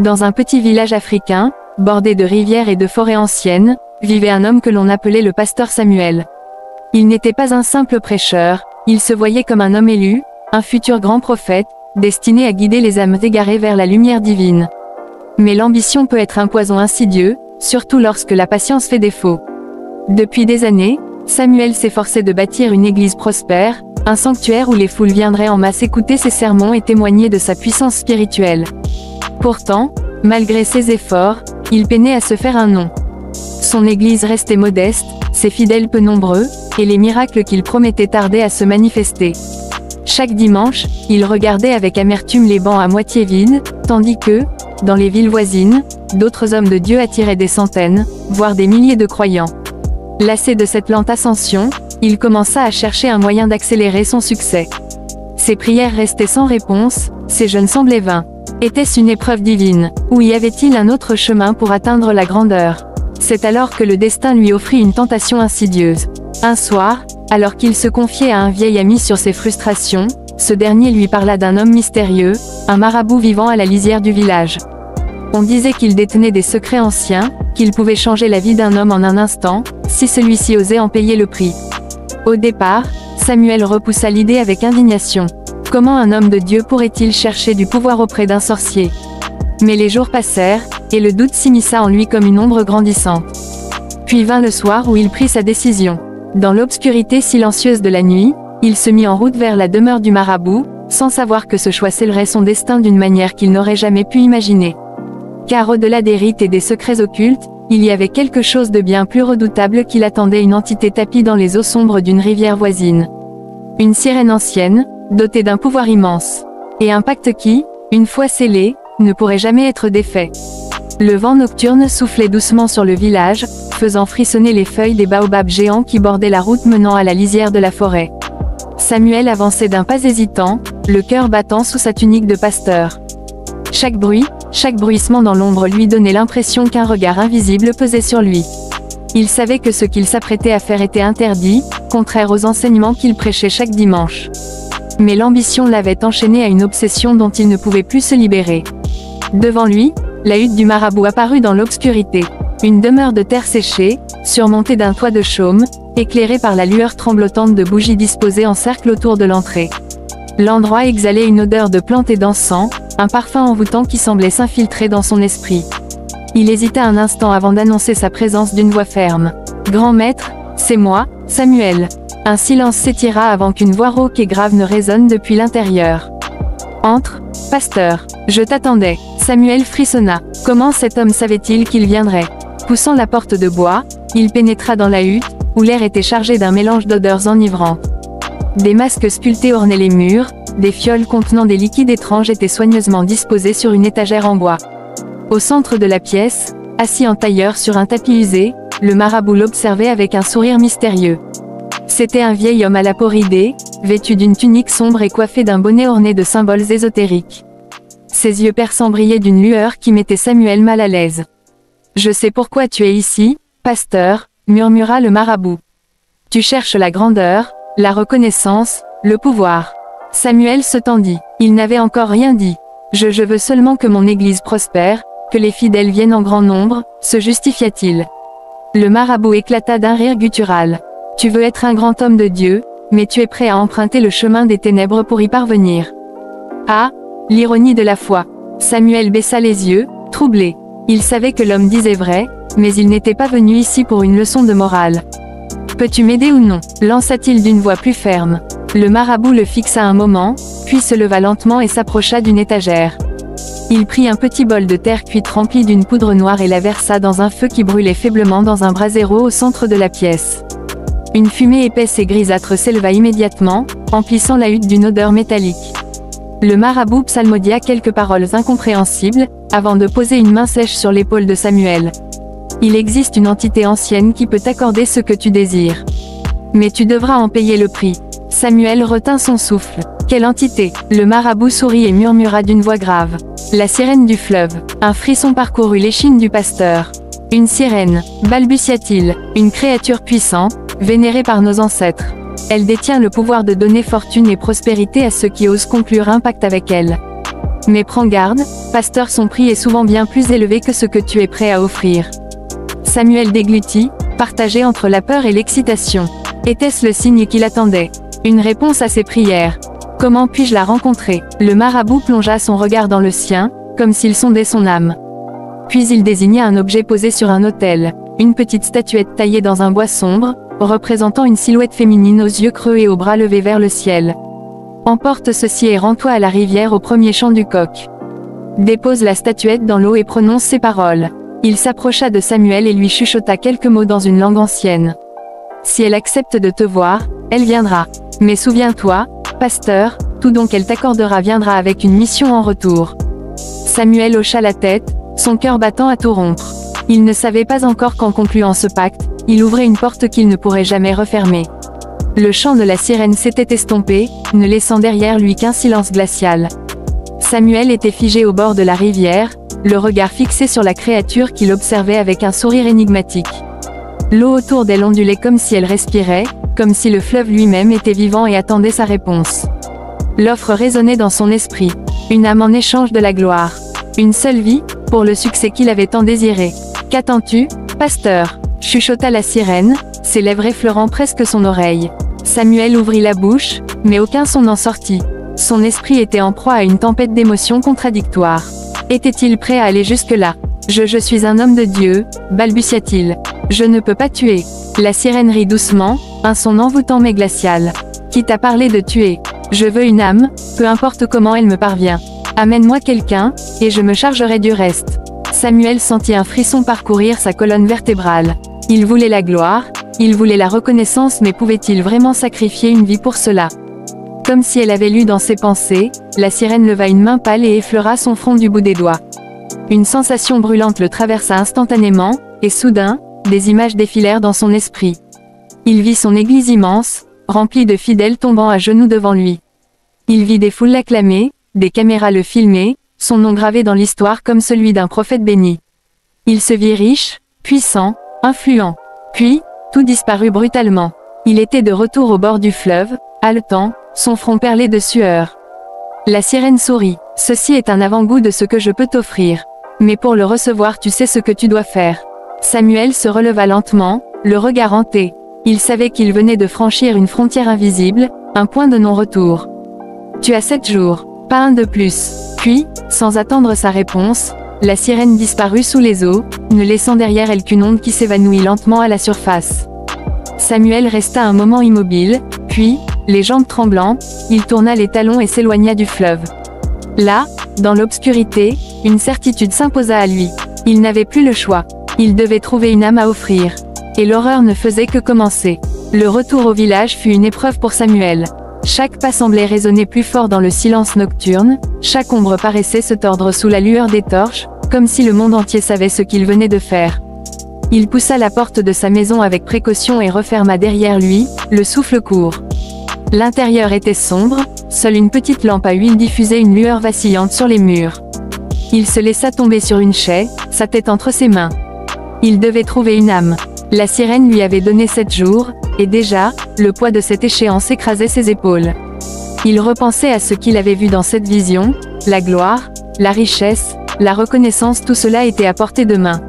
Dans un petit village africain, bordé de rivières et de forêts anciennes, vivait un homme que l'on appelait le pasteur Samuel. Il n'était pas un simple prêcheur, il se voyait comme un homme élu, un futur grand prophète, destiné à guider les âmes égarées vers la lumière divine. Mais l'ambition peut être un poison insidieux, surtout lorsque la patience fait défaut. Depuis des années, Samuel s'efforçait de bâtir une église prospère, un sanctuaire où les foules viendraient en masse écouter ses sermons et témoigner de sa puissance spirituelle. Pourtant, malgré ses efforts, il peinait à se faire un nom. Son église restait modeste, ses fidèles peu nombreux, et les miracles qu'il promettait tardaient à se manifester. Chaque dimanche, il regardait avec amertume les bancs à moitié vides, tandis que, dans les villes voisines, d'autres hommes de Dieu attiraient des centaines, voire des milliers de croyants. Lassé de cette lente ascension, il commença à chercher un moyen d'accélérer son succès. Ses prières restaient sans réponse, ses jeûnes semblaient vains. Était-ce une épreuve divine, ou y avait-il un autre chemin pour atteindre la grandeur? C'est alors que le destin lui offrit une tentation insidieuse. Un soir, alors qu'il se confiait à un vieil ami sur ses frustrations, ce dernier lui parla d'un homme mystérieux, un marabout vivant à la lisière du village. On disait qu'il détenait des secrets anciens, qu'il pouvait changer la vie d'un homme en un instant, si celui-ci osait en payer le prix. Au départ, Samuel repoussa l'idée avec indignation. Comment un homme de Dieu pourrait-il chercher du pouvoir auprès d'un sorcier? Mais les jours passèrent, et le doute s'immisça en lui comme une ombre grandissante. Puis vint le soir où il prit sa décision. Dans l'obscurité silencieuse de la nuit, il se mit en route vers la demeure du marabout, sans savoir que ce choix scellerait son destin d'une manière qu'il n'aurait jamais pu imaginer. Car au-delà des rites et des secrets occultes, il y avait quelque chose de bien plus redoutable qui l'attendait, une entité tapie dans les eaux sombres d'une rivière voisine. Une sirène ancienne, dotée d'un pouvoir immense. Et un pacte qui, une fois scellé, ne pourrait jamais être défait. Le vent nocturne soufflait doucement sur le village, faisant frissonner les feuilles des baobabs géants qui bordaient la route menant à la lisière de la forêt. Samuel avançait d'un pas hésitant, le cœur battant sous sa tunique de pasteur. Chaque bruissement dans l'ombre lui donnait l'impression qu'un regard invisible pesait sur lui. Il savait que ce qu'il s'apprêtait à faire était interdit, contraire aux enseignements qu'il prêchait chaque dimanche. Mais l'ambition l'avait enchaîné à une obsession dont il ne pouvait plus se libérer. Devant lui, la hutte du marabout apparut dans l'obscurité. Une demeure de terre séchée, surmontée d'un toit de chaume, éclairée par la lueur tremblotante de bougies disposées en cercle autour de l'entrée. L'endroit exhalait une odeur de plantes et d'encens, un parfum envoûtant qui semblait s'infiltrer dans son esprit. Il hésita un instant avant d'annoncer sa présence d'une voix ferme. « Grand maître, c'est moi, Samuel. » Un silence s'étira avant qu'une voix rauque et grave ne résonne depuis l'intérieur. « Entre, pasteur. Je t'attendais. » Samuel frissonna. Comment cet homme savait-il qu'il viendrait? Poussant la porte de bois, il pénétra dans la hutte, où l'air était chargé d'un mélange d'odeurs enivrantes. Des masques sculptés ornaient les murs, des fioles contenant des liquides étranges étaient soigneusement disposées sur une étagère en bois. Au centre de la pièce, assis en tailleur sur un tapis usé, le marabout l'observait avec un sourire mystérieux. C'était un vieil homme à la peau ridée, vêtu d'une tunique sombre et coiffé d'un bonnet orné de symboles ésotériques. Ses yeux perçants brillaient d'une lueur qui mettait Samuel mal à l'aise. « Je sais pourquoi tu es ici, pasteur, » murmura le marabout. « Tu cherches la grandeur, la reconnaissance, le pouvoir. » Samuel se tendit. Il n'avait encore rien dit. « Je veux seulement que mon église prospère, que les fidèles viennent en grand nombre, » se justifia-t-il. Le marabout éclata d'un rire guttural. « Tu veux être un grand homme de Dieu, mais tu es prêt à emprunter le chemin des ténèbres pour y parvenir. » Ah, l'ironie de la foi. Samuel baissa les yeux, troublé. Il savait que l'homme disait vrai, mais il n'était pas venu ici pour une leçon de morale. « Peux-tu m'aider ou non » lança-t-il d'une voix plus ferme. Le marabout le fixa un moment, puis se leva lentement et s'approcha d'une étagère. Il prit un petit bol de terre cuite rempli d'une poudre noire et la versa dans un feu qui brûlait faiblement dans un brasero au centre de la pièce. Une fumée épaisse et grisâtre s'éleva immédiatement, emplissant la hutte d'une odeur métallique. Le marabout psalmodia quelques paroles incompréhensibles, avant de poser une main sèche sur l'épaule de Samuel. « Il existe une entité ancienne qui peut t'accorder ce que tu désires. Mais tu devras en payer le prix. » Samuel retint son souffle. « Quelle entité ?» Le marabout sourit et murmura d'une voix grave. « La sirène du fleuve. » Un frisson parcourut l'échine du pasteur. « Une sirène, balbutia-t-il, une créature puissante, vénérée par nos ancêtres. Elle détient le pouvoir de donner fortune et prospérité à ceux qui osent conclure un pacte avec elle. » Mais prends garde, pasteur, son prix est souvent bien plus élevé que ce que tu es prêt à offrir. Samuel déglutit, partagé entre la peur et l'excitation. Était-ce le signe qu'il attendait? Une réponse à ses prières. Comment puis-je la rencontrer? Le marabout plongea son regard dans le sien, comme s'il sondait son âme. Puis il désigna un objet posé sur un autel, une petite statuette taillée dans un bois sombre, représentant une silhouette féminine aux yeux creux et aux bras levés vers le ciel. Emporte ceci et rends-toi à la rivière au premier chant du coq. Dépose la statuette dans l'eau et prononce ces paroles. Il s'approcha de Samuel et lui chuchota quelques mots dans une langue ancienne. Si elle accepte de te voir, elle viendra. Mais souviens-toi, pasteur, tout don qu'elle t'accordera viendra avec une mission en retour. Samuel hocha la tête, son cœur battant à tout rompre. Il ne savait pas encore qu'en concluant ce pacte, il ouvrait une porte qu'il ne pourrait jamais refermer. Le chant de la sirène s'était estompé, ne laissant derrière lui qu'un silence glacial. Samuel était figé au bord de la rivière, le regard fixé sur la créature qu'il observait avec un sourire énigmatique. L'eau autour d'elle ondulait comme si elle respirait, comme si le fleuve lui-même était vivant et attendait sa réponse. L'offre résonnait dans son esprit. Une âme en échange de la gloire. Une seule vie, pour le succès qu'il avait tant désiré. Qu'attends-tu, pasteur? Chuchota la sirène, ses lèvres effleurant presque son oreille. Samuel ouvrit la bouche, mais aucun son n'en sortit. Son esprit était en proie à une tempête d'émotions contradictoires. Était-il prêt à aller jusque-là? Je suis un homme de Dieu, balbutia-t-il. Je ne peux pas tuer. La sirène rit doucement, un son envoûtant mais glacial. Qui t'a parlé de tuer? Je veux une âme, peu importe comment elle me parvient. Amène-moi quelqu'un, et je me chargerai du reste. Samuel sentit un frisson parcourir sa colonne vertébrale. Il voulait la gloire, il voulait la reconnaissance, mais pouvait-il vraiment sacrifier une vie pour cela? Comme si elle avait lu dans ses pensées, la sirène leva une main pâle et effleura son front du bout des doigts. Une sensation brûlante le traversa instantanément, et soudain, des images défilèrent dans son esprit. Il vit son église immense, remplie de fidèles tombant à genoux devant lui. Il vit des foules l'acclamer, des caméras le filmer, son nom gravé dans l'histoire comme celui d'un prophète béni. Il se vit riche, puissant, influent. Puis, tout disparut brutalement. Il était de retour au bord du fleuve, haletant, son front perlé de sueur. La sirène sourit. Ceci est un avant-goût de ce que je peux t'offrir. Mais pour le recevoir, tu sais ce que tu dois faire. Samuel se releva lentement, le regard hanté. Il savait qu'il venait de franchir une frontière invisible, un point de non-retour. Tu as 7 jours, pas un de plus. Puis, sans attendre sa réponse, la sirène disparut sous les eaux, ne laissant derrière elle qu'une onde qui s'évanouit lentement à la surface. Samuel resta un moment immobile, puis, les jambes tremblantes, il tourna les talons et s'éloigna du fleuve. Là, dans l'obscurité, une certitude s'imposa à lui. Il n'avait plus le choix. Il devait trouver une âme à offrir. Et l'horreur ne faisait que commencer. Le retour au village fut une épreuve pour Samuel. Chaque pas semblait résonner plus fort dans le silence nocturne, chaque ombre paraissait se tordre sous la lueur des torches, comme si le monde entier savait ce qu'il venait de faire. Il poussa la porte de sa maison avec précaution et referma derrière lui, le souffle court. L'intérieur était sombre, seule une petite lampe à huile diffusait une lueur vacillante sur les murs. Il se laissa tomber sur une chaise, sa tête entre ses mains. Il devait trouver une âme. La sirène lui avait donné 7 jours, et déjà, le poids de cette échéance écrasait ses épaules. Il repensait à ce qu'il avait vu dans cette vision, la gloire, la richesse, la reconnaissance, tout cela était à portée de main.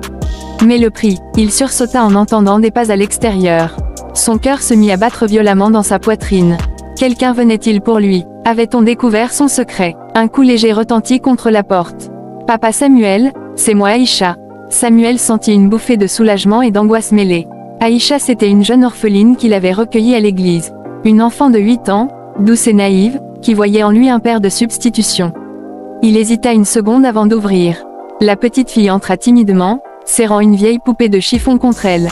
Mais le prix, il sursauta en entendant des pas à l'extérieur. Son cœur se mit à battre violemment dans sa poitrine. Quelqu'un venait-il pour lui? Avait-on découvert son secret? Un coup léger retentit contre la porte. Papa Samuel, c'est moi Aïcha. Samuel sentit une bouffée de soulagement et d'angoisse mêlée. Aïcha, c'était une jeune orpheline qu'il avait recueillie à l'église. Une enfant de 8 ans, douce et naïve, qui voyait en lui un père de substitution. Il hésita une seconde avant d'ouvrir. La petite fille entra timidement, serrant une vieille poupée de chiffon contre elle.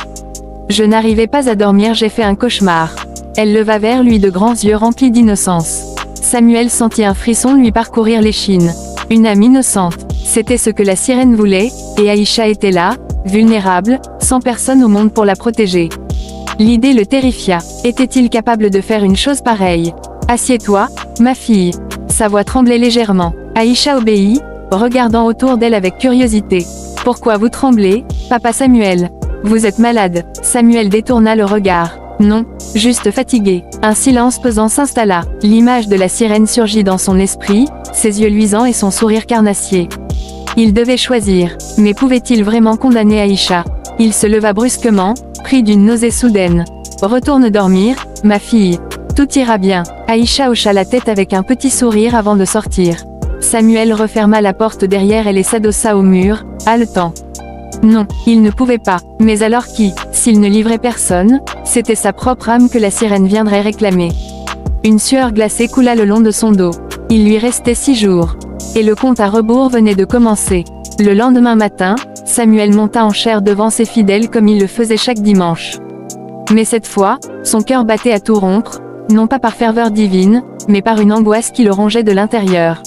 Je n'arrivais pas à dormir, j'ai fait un cauchemar. Elle leva vers lui de grands yeux remplis d'innocence. Samuel sentit un frisson lui parcourir l'échine. Une âme innocente. C'était ce que la sirène voulait, et Aïcha était là, vulnérable, sans personne au monde pour la protéger. L'idée le terrifia. Était-il capable de faire une chose pareille? Assieds-toi, ma fille. Sa voix tremblait légèrement. Aïcha obéit, regardant autour d'elle avec curiosité. Pourquoi vous tremblez, papa Samuel? Vous êtes malade. Samuel détourna le regard. Non, juste fatigué. Un silence pesant s'installa. L'image de la sirène surgit dans son esprit, ses yeux luisants et son sourire carnassier. Il devait choisir, mais pouvait-il vraiment condamner Aïcha? Il se leva brusquement, pris d'une nausée soudaine. Retourne dormir, ma fille. Tout ira bien. Aïcha hocha la tête avec un petit sourire avant de sortir. Samuel referma la porte derrière elle et s'adossa au mur, haletant. Non, il ne pouvait pas. Mais alors qui? S'il ne livrait personne, c'était sa propre âme que la sirène viendrait réclamer. Une sueur glacée coula le long de son dos. Il lui restait 6 jours. Et le compte à rebours venait de commencer. Le lendemain matin, Samuel monta en chair devant ses fidèles comme il le faisait chaque dimanche. Mais cette fois, son cœur battait à tout rompre, non pas par ferveur divine, mais par une angoisse qui le rongeait de l'intérieur.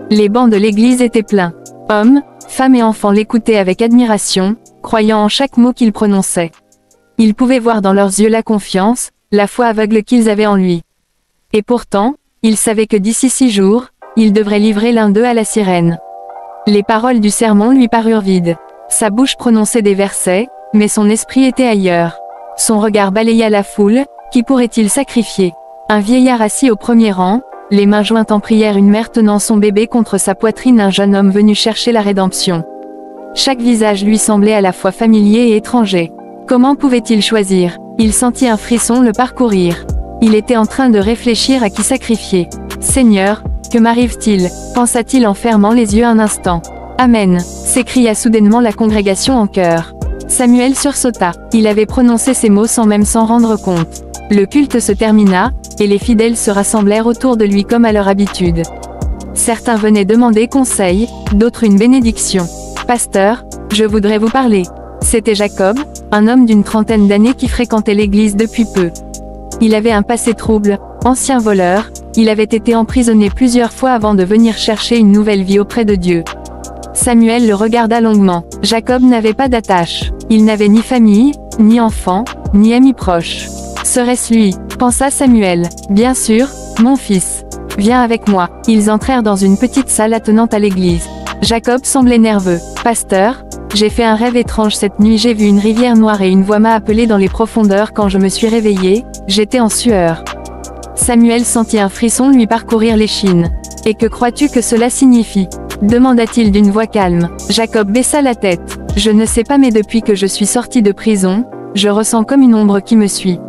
Les bancs de l'église étaient pleins. Hommes, femmes et enfants l'écoutaient avec admiration, croyant en chaque mot qu'il prononçait. Il pouvait voir dans leurs yeux la confiance, la foi aveugle qu'ils avaient en lui. Et pourtant, il savait que d'ici 6 jours, il devrait livrer l'un d'eux à la sirène. Les paroles du sermon lui parurent vides. Sa bouche prononçait des versets, mais son esprit était ailleurs. Son regard balaya la foule, qui pourrait-il sacrifier? Un vieillard assis au premier rang, les mains jointes en prière, une mère tenant son bébé contre sa poitrine, un jeune homme venu chercher la rédemption. Chaque visage lui semblait à la fois familier et étranger. Comment pouvait-il choisir? Il sentit un frisson le parcourir. Il était en train de réfléchir à qui sacrifier. Seigneur, que m'arrive-t-il? Pensa-t-il en fermant les yeux un instant. Amen, s'écria soudainement la congrégation en chœur. Samuel sursauta. Il avait prononcé ces mots sans même s'en rendre compte. Le culte se termina, et les fidèles se rassemblèrent autour de lui comme à leur habitude. Certains venaient demander conseil, d'autres une bénédiction. Pasteur, je voudrais vous parler. C'était Jacob, un homme d'une trentaine d'années qui fréquentait l'église depuis peu. Il avait un passé trouble, ancien voleur, il avait été emprisonné plusieurs fois avant de venir chercher une nouvelle vie auprès de Dieu. Samuel le regarda longuement. Jacob n'avait pas d'attache. Il n'avait ni famille, ni enfant, ni amis proches. Serait-ce lui? Pensa Samuel. Bien sûr, mon fils. Viens avec moi. Ils entrèrent dans une petite salle attenante à l'église. Jacob semblait nerveux. Pasteur, j'ai fait un rêve étrange cette nuit, j'ai vu une rivière noire et une voix m'a appelé dans les profondeurs. Quand je me suis réveillé, j'étais en sueur. Samuel sentit un frisson lui parcourir l'échine. Et que crois-tu que cela signifie? Demanda-t-il d'une voix calme. Jacob baissa la tête. Je ne sais pas, mais depuis que je suis sorti de prison, je ressens comme une ombre qui me suit.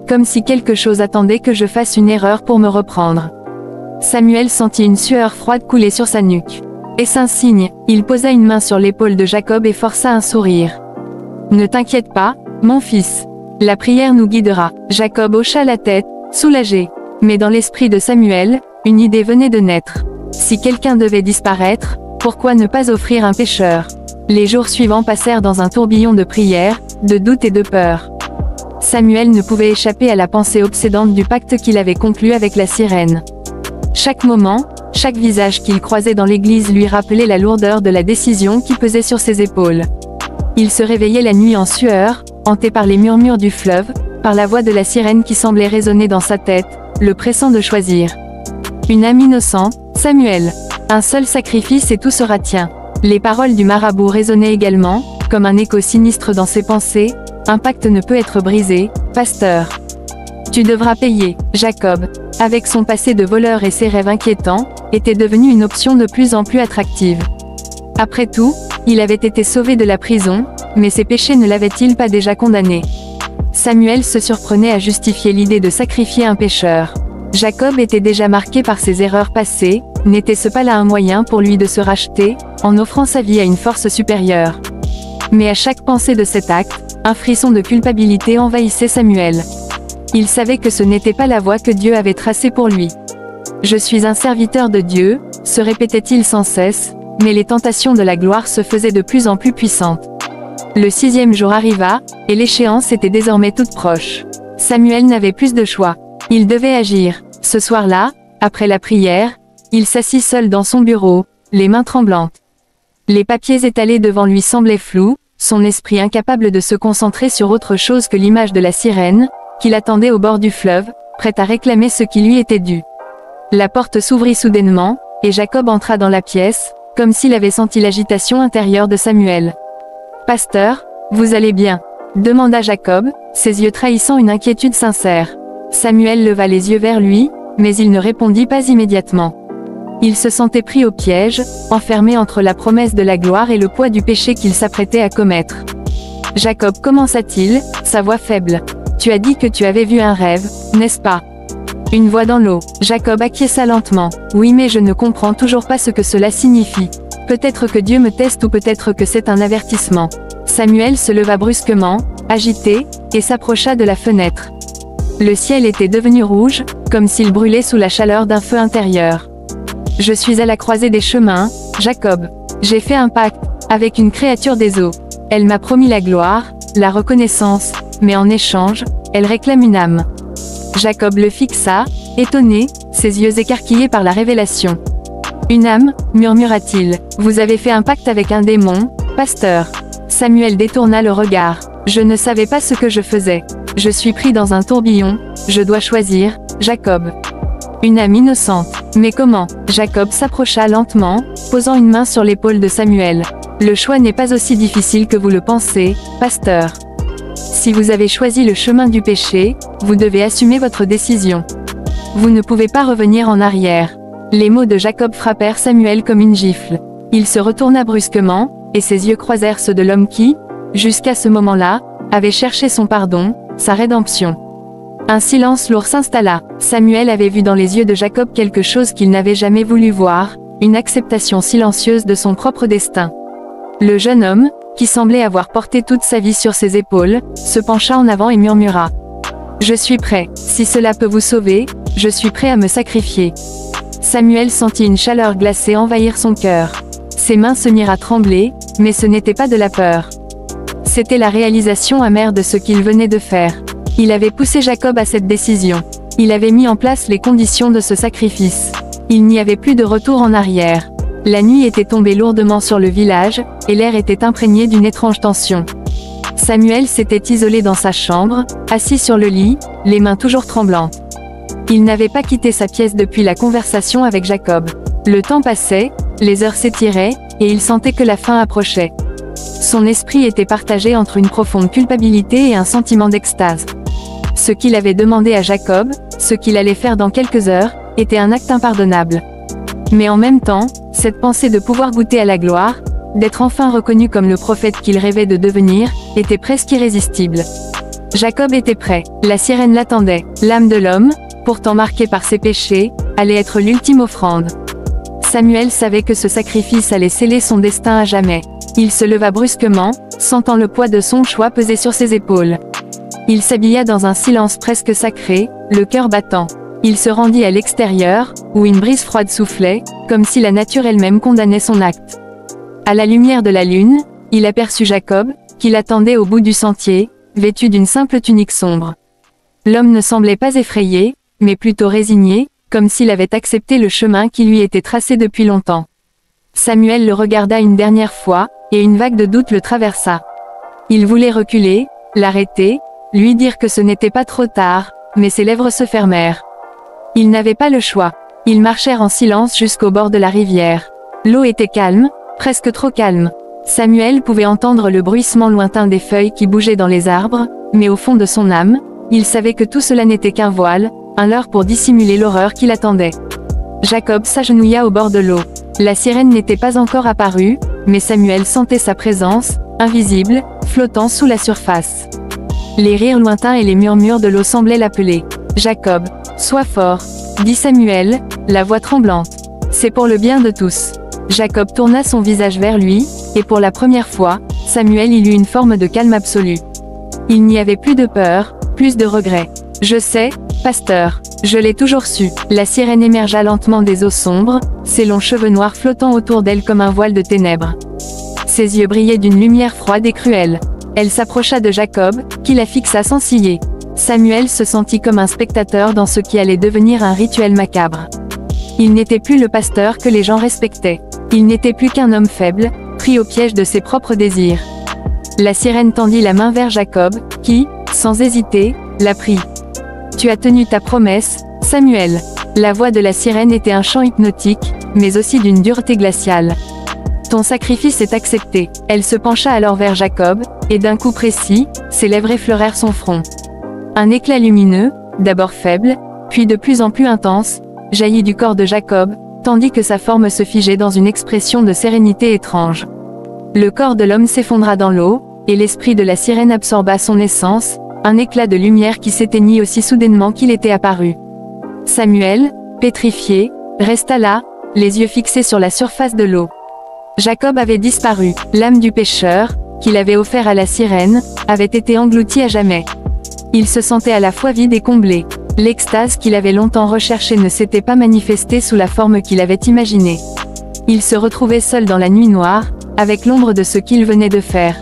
Comme si quelque chose attendait que je fasse une erreur pour me reprendre. Samuel sentit une sueur froide couler sur sa nuque. Est-ce un signe? Il posa une main sur l'épaule de Jacob et força un sourire. Ne t'inquiète pas, mon fils. La prière nous guidera. Jacob hocha la tête, soulagé. Mais dans l'esprit de Samuel, une idée venait de naître. Si quelqu'un devait disparaître, pourquoi ne pas offrir un pécheur? Les jours suivants passèrent dans un tourbillon de prières, de doutes et de peur. Samuel ne pouvait échapper à la pensée obsédante du pacte qu'il avait conclu avec la sirène. Chaque moment, chaque visage qu'il croisait dans l'église lui rappelait la lourdeur de la décision qui pesait sur ses épaules. Il se réveillait la nuit en sueur, hanté par les murmures du fleuve, par la voix de la sirène qui semblait résonner dans sa tête, le pressant de choisir. Une âme innocente, Samuel. Un seul sacrifice et tout sera tien. Les paroles du marabout résonnaient également, comme un écho sinistre dans ses pensées. Un pacte ne peut être brisé, pasteur. Tu devras payer. Jacob, avec son passé de voleur et ses rêves inquiétants, était devenu une option de plus en plus attractive. Après tout, il avait été sauvé de la prison, mais ses péchés ne l'avaient-ils pas déjà condamné? Samuel se surprenait à justifier l'idée de sacrifier un pécheur. Jacob était déjà marqué par ses erreurs passées, n'était-ce pas là un moyen pour lui de se racheter, en offrant sa vie à une force supérieure? Mais à chaque pensée de cet acte, un frisson de culpabilité envahissait Samuel. Il savait que ce n'était pas la voie que Dieu avait tracée pour lui. Je suis un serviteur de Dieu, se répétait-il sans cesse, mais les tentations de la gloire se faisaient de plus en plus puissantes. Le 6e jour arriva, et l'échéance était désormais toute proche. Samuel n'avait plus de choix. Il devait agir. Ce soir-là, après la prière, il s'assit seul dans son bureau, les mains tremblantes. Les papiers étalés devant lui semblaient flous, son esprit incapable de se concentrer sur autre chose que l'image de la sirène, qu'il attendait au bord du fleuve, prêt à réclamer ce qui lui était dû. La porte s'ouvrit soudainement, et Jacob entra dans la pièce, comme s'il avait senti l'agitation intérieure de Samuel. « Pasteur, vous allez bien ?» demanda Jacob, ses yeux trahissant une inquiétude sincère. Samuel leva les yeux vers lui, mais il ne répondit pas immédiatement. Il se sentait pris au piège, enfermé entre la promesse de la gloire et le poids du péché qu'il s'apprêtait à commettre. Jacob commença-t-il, sa voix faible. Tu as dit que tu avais vu un rêve, n'est-ce pas? Une voix dans l'eau. Jacob acquiesça lentement. Oui, mais je ne comprends toujours pas ce que cela signifie. Peut-être que Dieu me teste ou peut-être que c'est un avertissement. Samuel se leva brusquement, agité, et s'approcha de la fenêtre. Le ciel était devenu rouge, comme s'il brûlait sous la chaleur d'un feu intérieur. Je suis à la croisée des chemins, Jacob. J'ai fait un pacte avec une créature des eaux. Elle m'a promis la gloire, la reconnaissance, mais en échange, elle réclame une âme. Jacob le fixa, étonné, ses yeux écarquillés par la révélation. Une âme, murmura-t-il. Vous avez fait un pacte avec un démon, pasteur. Samuel détourna le regard. Je ne savais pas ce que je faisais. Je suis pris dans un tourbillon, je dois choisir, Jacob. Une âme innocente. Mais comment? Jacob s'approcha lentement, posant une main sur l'épaule de Samuel. Le choix n'est pas aussi difficile que vous le pensez, pasteur. Si vous avez choisi le chemin du péché, vous devez assumer votre décision. Vous ne pouvez pas revenir en arrière. Les mots de Jacob frappèrent Samuel comme une gifle. Il se retourna brusquement, et ses yeux croisèrent ceux de l'homme qui, jusqu'à ce moment-là, avait cherché son pardon, sa rédemption. Un silence lourd s'installa. Samuel avait vu dans les yeux de Jacob quelque chose qu'il n'avait jamais voulu voir, une acceptation silencieuse de son propre destin. Le jeune homme, qui semblait avoir porté toute sa vie sur ses épaules, se pencha en avant et murmura. « Je suis prêt, si cela peut vous sauver, je suis prêt à me sacrifier. » Samuel sentit une chaleur glacée envahir son cœur. Ses mains se mirent à trembler, mais ce n'était pas de la peur. C'était la réalisation amère de ce qu'il venait de faire. Il avait poussé Jacob à cette décision. Il avait mis en place les conditions de ce sacrifice. Il n'y avait plus de retour en arrière. La nuit était tombée lourdement sur le village, et l'air était imprégné d'une étrange tension. Samuel s'était isolé dans sa chambre, assis sur le lit, les mains toujours tremblantes. Il n'avait pas quitté sa pièce depuis la conversation avec Jacob. Le temps passait, les heures s'étiraient, et il sentait que la fin approchait. Son esprit était partagé entre une profonde culpabilité et un sentiment d'extase. Ce qu'il avait demandé à Jacob, ce qu'il allait faire dans quelques heures, était un acte impardonnable. Mais en même temps, cette pensée de pouvoir goûter à la gloire, d'être enfin reconnu comme le prophète qu'il rêvait de devenir, était presque irrésistible. Jacob était prêt, la sirène l'attendait, l'âme de l'homme, pourtant marquée par ses péchés, allait être l'ultime offrande. Samuel savait que ce sacrifice allait sceller son destin à jamais. Il se leva brusquement, sentant le poids de son choix peser sur ses épaules. Il s'habilla dans un silence presque sacré, le cœur battant. Il se rendit à l'extérieur, où une brise froide soufflait, comme si la nature elle-même condamnait son acte. À la lumière de la lune, il aperçut Jacob, qui l'attendait au bout du sentier, vêtu d'une simple tunique sombre. L'homme ne semblait pas effrayé, mais plutôt résigné, comme s'il avait accepté le chemin qui lui était tracé depuis longtemps. Samuel le regarda une dernière fois, et une vague de doute le traversa. Il voulait reculer, l'arrêter, lui dire que ce n'était pas trop tard, mais ses lèvres se fermèrent. Il n'avait pas le choix. Ils marchèrent en silence jusqu'au bord de la rivière. L'eau était calme, presque trop calme. Samuel pouvait entendre le bruissement lointain des feuilles qui bougeaient dans les arbres, mais au fond de son âme, il savait que tout cela n'était qu'un voile, un leurre pour dissimuler l'horreur qui l'attendait. Jacob s'agenouilla au bord de l'eau. La sirène n'était pas encore apparue, mais Samuel sentait sa présence, invisible, flottant sous la surface. Les rires lointains et les murmures de l'eau semblaient l'appeler. « Jacob, sois fort », dit Samuel, la voix tremblante. « C'est pour le bien de tous. » Jacob tourna son visage vers lui, et pour la première fois, Samuel y eut une forme de calme absolu. Il n'y avait plus de peur, plus de regret. « Je sais, pasteur, je l'ai toujours su. » La sirène émergea lentement des eaux sombres, ses longs cheveux noirs flottant autour d'elle comme un voile de ténèbres. Ses yeux brillaient d'une lumière froide et cruelle. Elle s'approcha de Jacob, qui la fixa sans ciller. Samuel se sentit comme un spectateur dans ce qui allait devenir un rituel macabre. Il n'était plus le pasteur que les gens respectaient. Il n'était plus qu'un homme faible, pris au piège de ses propres désirs. La sirène tendit la main vers Jacob, qui, sans hésiter, la prit. « Tu as tenu ta promesse, Samuel. » La voix de la sirène était un chant hypnotique, mais aussi d'une dureté glaciale. « Ton sacrifice est accepté. » Elle se pencha alors vers Jacob, et d'un coup précis, ses lèvres effleurèrent son front. Un éclat lumineux, d'abord faible, puis de plus en plus intense, jaillit du corps de Jacob, tandis que sa forme se figeait dans une expression de sérénité étrange. Le corps de l'homme s'effondra dans l'eau, et l'esprit de la sirène absorba son essence, un éclat de lumière qui s'éteignit aussi soudainement qu'il était apparu. Samuel, pétrifié, resta là, les yeux fixés sur la surface de l'eau. Jacob avait disparu. L'âme du pécheur, qu'il avait offert à la sirène, avait été engloutie à jamais. Il se sentait à la fois vide et comblé. L'extase qu'il avait longtemps recherchée ne s'était pas manifestée sous la forme qu'il avait imaginée. Il se retrouvait seul dans la nuit noire, avec l'ombre de ce qu'il venait de faire.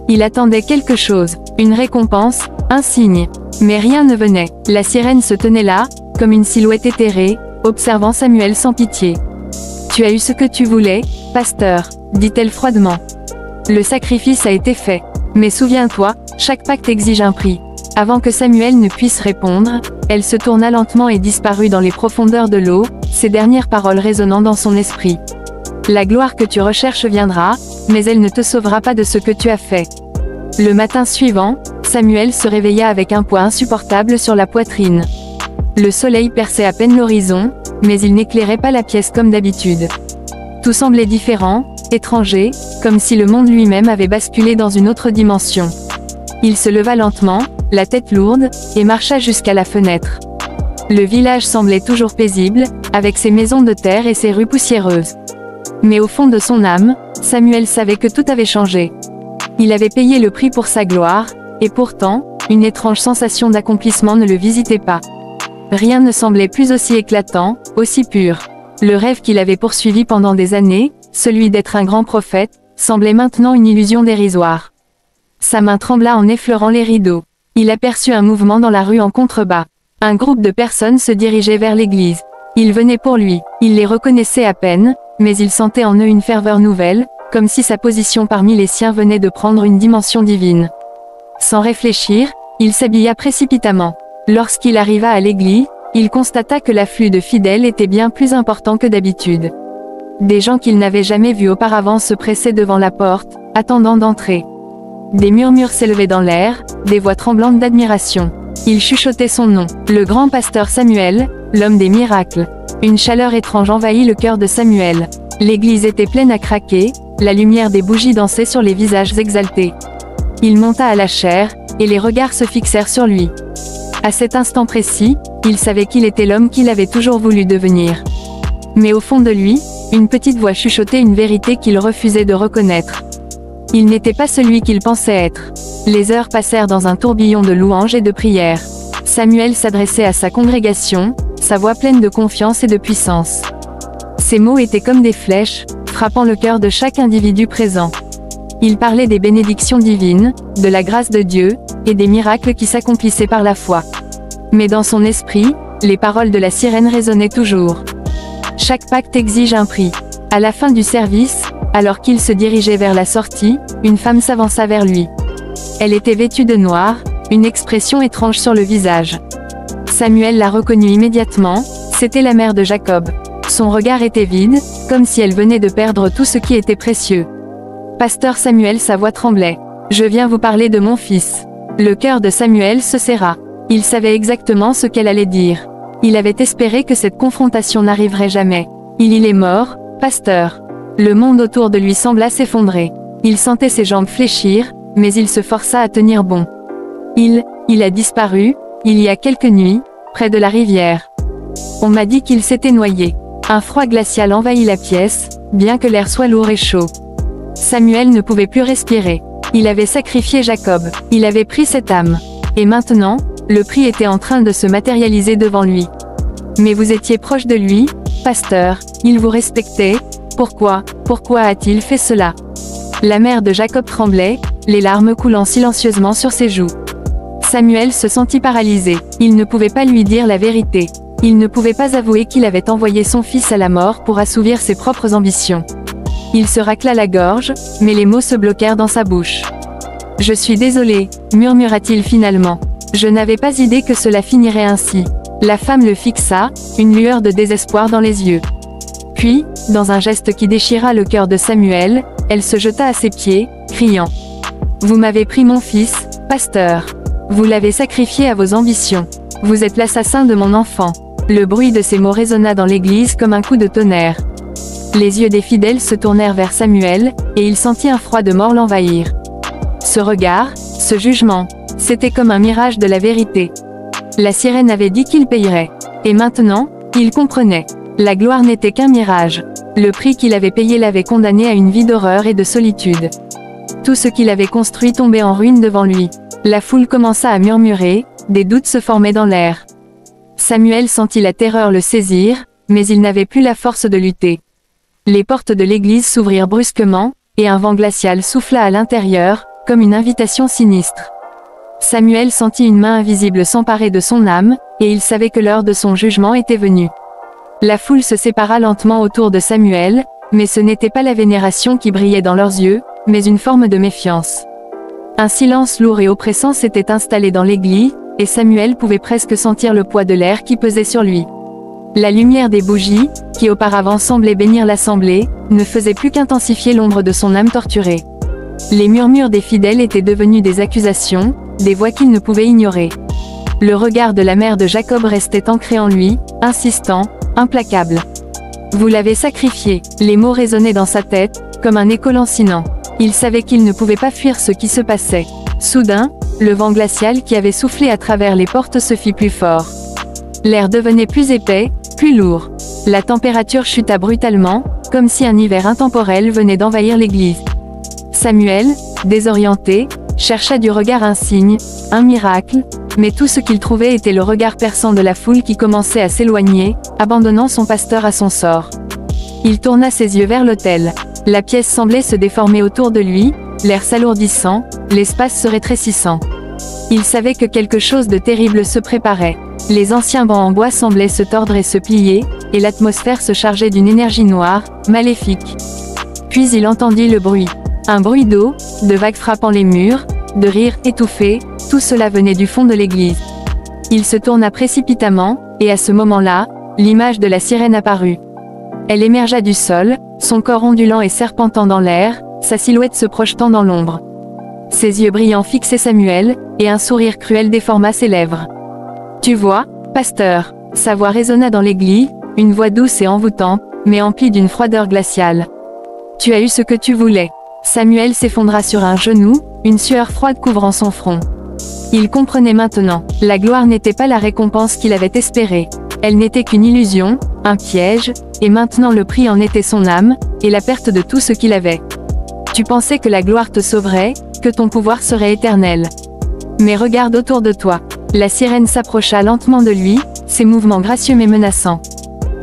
Il attendait quelque chose, une récompense, un signe. Mais rien ne venait. La sirène se tenait là, comme une silhouette éthérée, observant Samuel sans pitié. « Tu as eu ce que tu voulais, pasteur, » dit-elle froidement. « Le sacrifice a été fait. Mais souviens-toi, chaque pacte exige un prix. » Avant que Samuel ne puisse répondre, elle se tourna lentement et disparut dans les profondeurs de l'eau, ces dernières paroles résonnant dans son esprit. « La gloire que tu recherches viendra, mais elle ne te sauvera pas de ce que tu as fait. » Le matin suivant, Samuel se réveilla avec un poids insupportable sur la poitrine. Le soleil perçait à peine l'horizon, mais il n'éclairait pas la pièce comme d'habitude. Tout semblait différent, étranger, comme si le monde lui-même avait basculé dans une autre dimension. Il se leva lentement, la tête lourde, et marcha jusqu'à la fenêtre. Le village semblait toujours paisible, avec ses maisons de terre et ses rues poussiéreuses. Mais au fond de son âme, Samuel savait que tout avait changé. Il avait payé le prix pour sa gloire, et pourtant, une étrange sensation d'accomplissement ne le visitait pas. Rien ne semblait plus aussi éclatant, aussi pur. Le rêve qu'il avait poursuivi pendant des années, celui d'être un grand prophète, semblait maintenant une illusion dérisoire. Sa main trembla en effleurant les rideaux. Il aperçut un mouvement dans la rue en contrebas. Un groupe de personnes se dirigeait vers l'église. Ils venaient pour lui. Il les reconnaissait à peine, mais il sentait en eux une ferveur nouvelle, comme si sa position parmi les siens venait de prendre une dimension divine. Sans réfléchir, il s'habilla précipitamment. Lorsqu'il arriva à l'église, il constata que l'afflux de fidèles était bien plus important que d'habitude. Des gens qu'il n'avait jamais vus auparavant se pressaient devant la porte, attendant d'entrer. Des murmures s'élevaient dans l'air, des voix tremblantes d'admiration. Il chuchotait son nom, le grand pasteur Samuel, l'homme des miracles. Une chaleur étrange envahit le cœur de Samuel. L'église était pleine à craquer, la lumière des bougies dansait sur les visages exaltés. Il monta à la chaire, et les regards se fixèrent sur lui. À cet instant précis, il savait qu'il était l'homme qu'il avait toujours voulu devenir. Mais au fond de lui, une petite voix chuchotait une vérité qu'il refusait de reconnaître. Il n'était pas celui qu'il pensait être. Les heures passèrent dans un tourbillon de louanges et de prières. Samuel s'adressait à sa congrégation, sa voix pleine de confiance et de puissance. Ses mots étaient comme des flèches, frappant le cœur de chaque individu présent. Il parlait des bénédictions divines, de la grâce de Dieu, et des miracles qui s'accomplissaient par la foi. Mais dans son esprit, les paroles de la sirène résonnaient toujours. Chaque pacte exige un prix. À la fin du service, alors qu'il se dirigeait vers la sortie, une femme s'avança vers lui. Elle était vêtue de noir, une expression étrange sur le visage. Samuel la reconnut immédiatement, c'était la mère de Jacob. Son regard était vide, comme si elle venait de perdre tout ce qui était précieux. Pasteur Samuel, sa voix tremblait. « Je viens vous parler de mon fils. » Le cœur de Samuel se serra. Il savait exactement ce qu'elle allait dire. Il avait espéré que cette confrontation n'arriverait jamais. Il est mort, pasteur. Le monde autour de lui sembla s'effondrer. Il sentait ses jambes fléchir, mais il se força à tenir bon. Il a disparu, il y a quelques nuits, près de la rivière. On m'a dit qu'il s'était noyé. Un froid glacial envahit la pièce, bien que l'air soit lourd et chaud. Samuel ne pouvait plus respirer. Il avait sacrifié Jacob. Il avait pris cette âme. Et maintenant, le prix était en train de se matérialiser devant lui. Mais vous étiez proche de lui, pasteur, il vous respectait. Pourquoi a-t-il fait cela? La mère de Jacob tremblait, les larmes coulant silencieusement sur ses joues. Samuel se sentit paralysé. Il ne pouvait pas lui dire la vérité. Il ne pouvait pas avouer qu'il avait envoyé son fils à la mort pour assouvir ses propres ambitions. Il se racla la gorge, mais les mots se bloquèrent dans sa bouche. « Je suis désolé, » murmura-t-il finalement. « Je n'avais pas idée que cela finirait ainsi. » La femme le fixa, une lueur de désespoir dans les yeux. Puis, dans un geste qui déchira le cœur de Samuel, elle se jeta à ses pieds, criant « Vous m'avez pris mon fils, pasteur. Vous l'avez sacrifié à vos ambitions. Vous êtes l'assassin de mon enfant. » Le bruit de ces mots résonna dans l'église comme un coup de tonnerre. Les yeux des fidèles se tournèrent vers Samuel, et il sentit un froid de mort l'envahir. Ce regard, ce jugement, c'était comme un mirage de la vérité. La sirène avait dit qu'il payerait. Et maintenant, il comprenait. La gloire n'était qu'un mirage. Le prix qu'il avait payé l'avait condamné à une vie d'horreur et de solitude. Tout ce qu'il avait construit tombait en ruine devant lui. La foule commença à murmurer, des doutes se formaient dans l'air. Samuel sentit la terreur le saisir, mais il n'avait plus la force de lutter. Les portes de l'église s'ouvrirent brusquement, et un vent glacial souffla à l'intérieur, comme une invitation sinistre. Samuel sentit une main invisible s'emparer de son âme, et il savait que l'heure de son jugement était venue. La foule se sépara lentement autour de Samuel, mais ce n'était pas la vénération qui brillait dans leurs yeux, mais une forme de méfiance. Un silence lourd et oppressant s'était installé dans l'église, et Samuel pouvait presque sentir le poids de l'air qui pesait sur lui. La lumière des bougies, qui auparavant semblait bénir l'assemblée, ne faisait plus qu'intensifier l'ombre de son âme torturée. Les murmures des fidèles étaient devenus des accusations, des voix qu'il ne pouvait ignorer. Le regard de la mère de Jacob restait ancré en lui, insistant, implacable. Vous l'avez sacrifié. Les mots résonnaient dans sa tête, comme un écho lancinant. Il savait qu'il ne pouvait pas fuir ce qui se passait. Soudain, le vent glacial qui avait soufflé à travers les portes se fit plus fort. L'air devenait plus épais, plus lourd. La température chuta brutalement, comme si un hiver intemporel venait d'envahir l'église. Samuel, désorienté, chercha du regard un signe, un miracle, mais tout ce qu'il trouvait était le regard perçant de la foule qui commençait à s'éloigner, abandonnant son pasteur à son sort. Il tourna ses yeux vers l'autel. La pièce semblait se déformer autour de lui, l'air s'alourdissant, l'espace se rétrécissant. Il savait que quelque chose de terrible se préparait. Les anciens bancs en bois semblaient se tordre et se plier, et l'atmosphère se chargeait d'une énergie noire, maléfique. Puis il entendit le bruit. Un bruit d'eau, de vagues frappant les murs, de rires étouffés, tout cela venait du fond de l'église. Il se tourna précipitamment, et à ce moment-là, l'image de la sirène apparut. Elle émergea du sol, son corps ondulant et serpentant dans l'air, sa silhouette se projetant dans l'ombre. Ses yeux brillants fixaient Samuel, et un sourire cruel déforma ses lèvres. « Tu vois, pasteur ?» Sa voix résonna dans l'église, une voix douce et envoûtante, mais emplie d'une froideur glaciale. « Tu as eu ce que tu voulais. » Samuel s'effondra sur un genou, une sueur froide couvrant son front. Il comprenait maintenant. La gloire n'était pas la récompense qu'il avait espérée. Elle n'était qu'une illusion, un piège, et maintenant le prix en était son âme, et la perte de tout ce qu'il avait. Tu pensais que la gloire te sauverait, que ton pouvoir serait éternel. Mais regarde autour de toi. La sirène s'approcha lentement de lui, ses mouvements gracieux mais menaçants.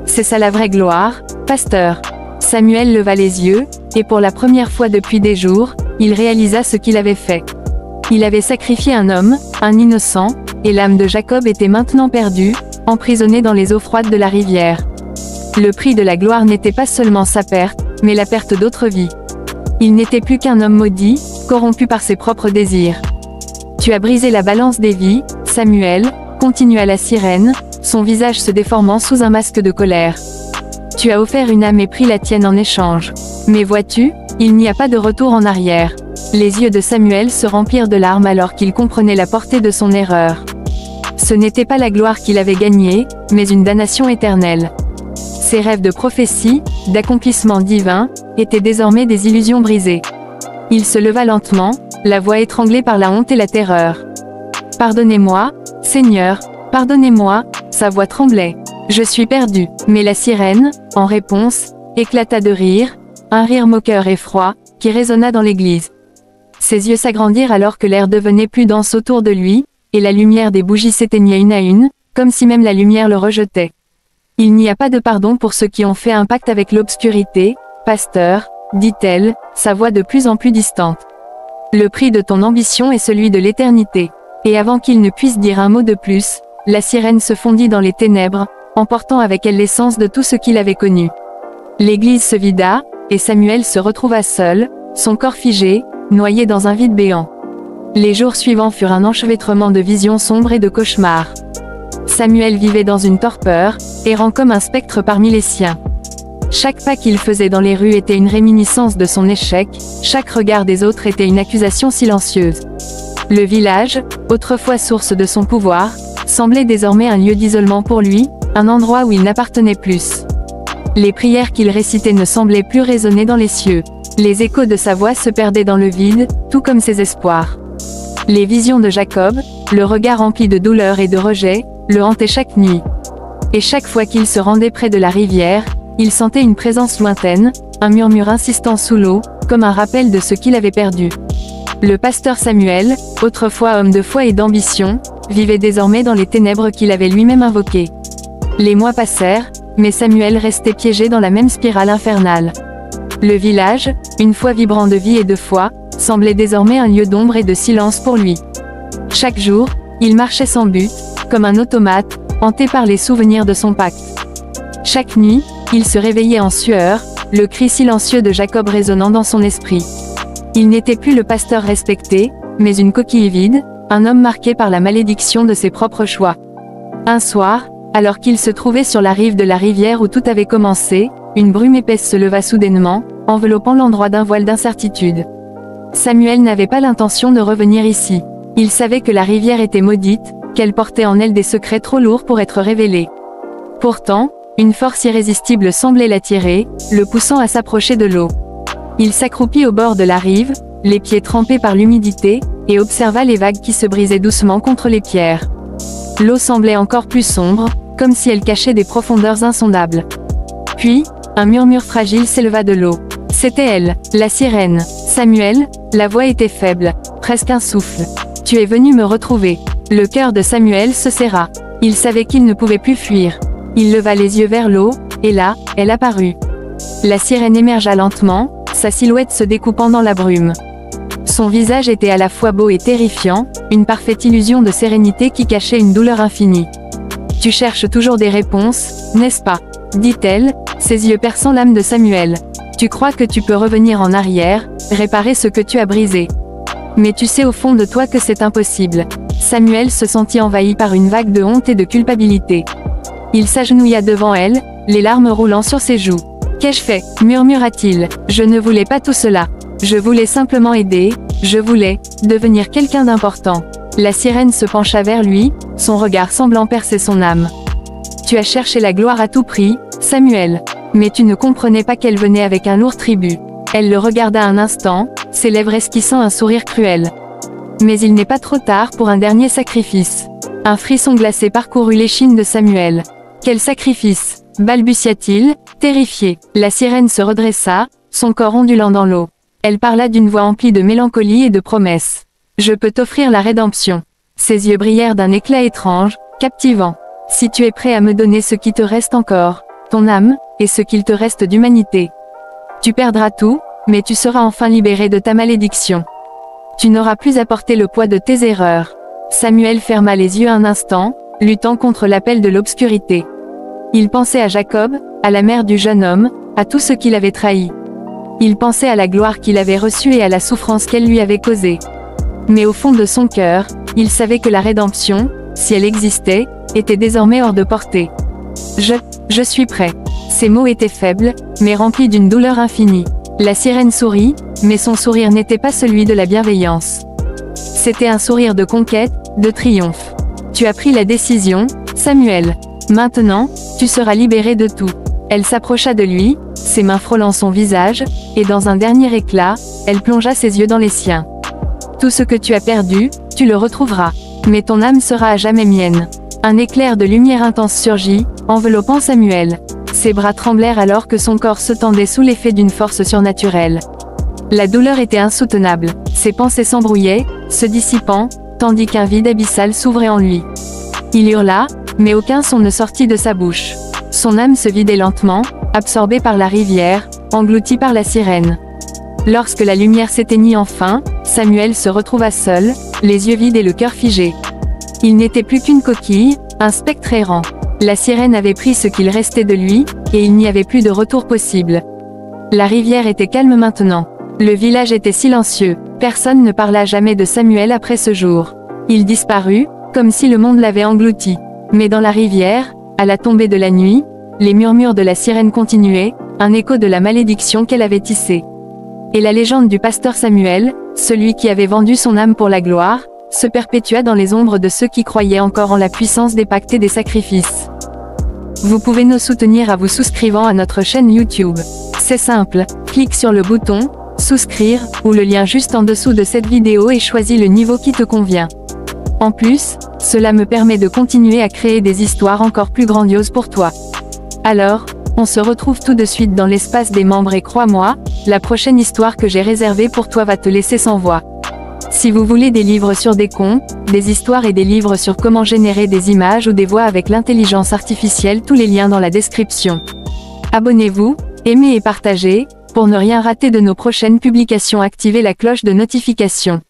C'est ça la vraie gloire, pasteur. Samuel leva les yeux, et pour la première fois depuis des jours, il réalisa ce qu'il avait fait. Il avait sacrifié un homme, un innocent, et l'âme de Jacob était maintenant perdue, emprisonnée dans les eaux froides de la rivière. Le prix de la gloire n'était pas seulement sa perte, mais la perte d'autres vies. Il n'était plus qu'un homme maudit, corrompu par ses propres désirs. Tu as brisé la balance des vies, Samuel, continua la sirène, son visage se déformant sous un masque de colère. Tu as offert une âme et pris la tienne en échange. Mais vois-tu, il n'y a pas de retour en arrière. Les yeux de Samuel se remplirent de larmes alors qu'il comprenait la portée de son erreur. Ce n'était pas la gloire qu'il avait gagnée, mais une damnation éternelle. Ses rêves de prophétie, d'accomplissement divin, étaient désormais des illusions brisées. Il se leva lentement, la voix étranglée par la honte et la terreur. « Pardonnez-moi, Seigneur, pardonnez-moi » Sa voix tremblait. « Je suis perdu. » Mais la sirène, en réponse, éclata de rire, un rire moqueur et froid, qui résonna dans l'église. Ses yeux s'agrandirent alors que l'air devenait plus dense autour de lui, et la lumière des bougies s'éteignait une à une, comme si même la lumière le rejetait. « Il n'y a pas de pardon pour ceux qui ont fait un pacte avec l'obscurité, pasteur, dit-elle, sa voix de plus en plus distante. Le prix de ton ambition est celui de l'éternité. » Et avant qu'il ne puisse dire un mot de plus, la sirène se fondit dans les ténèbres, emportant avec elle l'essence de tout ce qu'il avait connu. L'église se vida, et Samuel se retrouva seul, son corps figé, noyé dans un vide béant. Les jours suivants furent un enchevêtrement de visions sombres et de cauchemars. Samuel vivait dans une torpeur, errant comme un spectre parmi les siens. Chaque pas qu'il faisait dans les rues était une réminiscence de son échec, chaque regard des autres était une accusation silencieuse. Le village, autrefois source de son pouvoir, semblait désormais un lieu d'isolement pour lui, un endroit où il n'appartenait plus. Les prières qu'il récitait ne semblaient plus résonner dans les cieux. Les échos de sa voix se perdaient dans le vide, tout comme ses espoirs. Les visions de Jacob, le regard rempli de douleur et de rejet, le hantaient chaque nuit. Et chaque fois qu'il se rendait près de la rivière, il sentait une présence lointaine, un murmure insistant sous l'eau, comme un rappel de ce qu'il avait perdu. Le pasteur Samuel, autrefois homme de foi et d'ambition, vivait désormais dans les ténèbres qu'il avait lui-même invoquées. Les mois passèrent, mais Samuel restait piégé dans la même spirale infernale. Le village, une fois vibrant de vie et de foi, semblait désormais un lieu d'ombre et de silence pour lui. Chaque jour, il marchait sans but, comme un automate, hanté par les souvenirs de son pacte. Chaque nuit, il se réveillait en sueur, le cri silencieux de Jacob résonnant dans son esprit. Il n'était plus le pasteur respecté, mais une coquille vide, un homme marqué par la malédiction de ses propres choix. Un soir, alors qu'il se trouvait sur la rive de la rivière où tout avait commencé, une brume épaisse se leva soudainement, enveloppant l'endroit d'un voile d'incertitude. Samuel n'avait pas l'intention de revenir ici. Il savait que la rivière était maudite, qu'elle portait en elle des secrets trop lourds pour être révélés. Pourtant, une force irrésistible semblait l'attirer, le poussant à s'approcher de l'eau. Il s'accroupit au bord de la rive, les pieds trempés par l'humidité, et observa les vagues qui se brisaient doucement contre les pierres. L'eau semblait encore plus sombre, comme si elle cachait des profondeurs insondables. Puis, un murmure fragile s'éleva de l'eau. C'était elle, la sirène. Samuel, la voix était faible, presque un souffle. « Tu es venu me retrouver. » Le cœur de Samuel se serra. Il savait qu'il ne pouvait plus fuir. Il leva les yeux vers l'eau, et là, elle apparut. La sirène émergea lentement, sa silhouette se découpant dans la brume. Son visage était à la fois beau et terrifiant, une parfaite illusion de sérénité qui cachait une douleur infinie. « Tu cherches toujours des réponses, n'est-ce pas ?» dit-elle, ses yeux perçant l'âme de Samuel. « Tu crois que tu peux revenir en arrière, réparer ce que tu as brisé. Mais tu sais au fond de toi que c'est impossible. » Samuel se sentit envahi par une vague de honte et de culpabilité. Il s'agenouilla devant elle, les larmes roulant sur ses joues. « Qu'ai-je fait ?» murmura-t-il. « Je ne voulais pas tout cela. Je voulais simplement aider, je voulais devenir quelqu'un d'important. » La sirène se pencha vers lui, son regard semblant percer son âme. « Tu as cherché la gloire à tout prix, Samuel. Mais tu ne comprenais pas qu'elle venait avec un lourd tribut. » Elle le regarda un instant, ses lèvres esquissant un sourire cruel. « Mais il n'est pas trop tard pour un dernier sacrifice. » Un frisson glacé parcourut l'échine de Samuel. « Quel sacrifice ?» balbutia-t-il, terrifié. La sirène se redressa, son corps ondulant dans l'eau. Elle parla d'une voix emplie de mélancolie et de promesses. « Je peux t'offrir la rédemption. » Ses yeux brillèrent d'un éclat étrange, captivant. « Si tu es prêt à me donner ce qui te reste encore, ton âme, et ce qu'il te reste d'humanité. Tu perdras tout, mais tu seras enfin libéré de ta malédiction. Tu n'auras plus à porter le poids de tes erreurs. » Samuel ferma les yeux un instant, luttant contre l'appel de l'obscurité. Il pensait à Jacob, à la mère du jeune homme, à tout ce qu'il avait trahi. Il pensait à la gloire qu'il avait reçue et à la souffrance qu'elle lui avait causée. Mais au fond de son cœur, il savait que la rédemption, si elle existait, était désormais hors de portée. Je suis prêt. Ces mots étaient faibles, mais remplis d'une douleur infinie. La sirène sourit, mais son sourire n'était pas celui de la bienveillance. C'était un sourire de conquête, de triomphe. Tu as pris la décision, Samuel. Maintenant, tu seras libéré de tout. Elle s'approcha de lui, ses mains frôlant son visage, et dans un dernier éclat, elle plongea ses yeux dans les siens. Tout ce que tu as perdu, tu le retrouveras. Mais ton âme sera à jamais mienne. Un éclair de lumière intense surgit, enveloppant Samuel. Ses bras tremblèrent alors que son corps se tendait sous l'effet d'une force surnaturelle. La douleur était insoutenable. Ses pensées s'embrouillaient, se dissipant, tandis qu'un vide abyssal s'ouvrait en lui. Il hurla, mais aucun son ne sortit de sa bouche. Son âme se vidait lentement, absorbée par la rivière, engloutie par la sirène. Lorsque la lumière s'éteignit enfin, Samuel se retrouva seul, les yeux vides et le cœur figé. Il n'était plus qu'une coquille, un spectre errant. La sirène avait pris ce qu'il restait de lui, et il n'y avait plus de retour possible. La rivière était calme maintenant. Le village était silencieux, personne ne parla jamais de Samuel après ce jour. Il disparut, comme si le monde l'avait englouti. Mais dans la rivière, à la tombée de la nuit, les murmures de la sirène continuaient, un écho de la malédiction qu'elle avait tissée. Et la légende du pasteur Samuel, celui qui avait vendu son âme pour la gloire, se perpétua dans les ombres de ceux qui croyaient encore en la puissance des pactes et des sacrifices. Vous pouvez nous soutenir en vous souscrivant à notre chaîne YouTube. C'est simple, clique sur le bouton « Souscrire » ou le lien juste en dessous de cette vidéo et choisis le niveau qui te convient. En plus, cela me permet de continuer à créer des histoires encore plus grandioses pour toi. Alors, on se retrouve tout de suite dans l'espace des membres et crois-moi, la prochaine histoire que j'ai réservée pour toi va te laisser sans voix. Si vous voulez des livres sur des contes, des histoires et des livres sur comment générer des images ou des voix avec l'intelligence artificielle, tous les liens dans la description. Abonnez-vous, aimez et partagez, pour ne rien rater de nos prochaines publications. Activez la cloche de notification.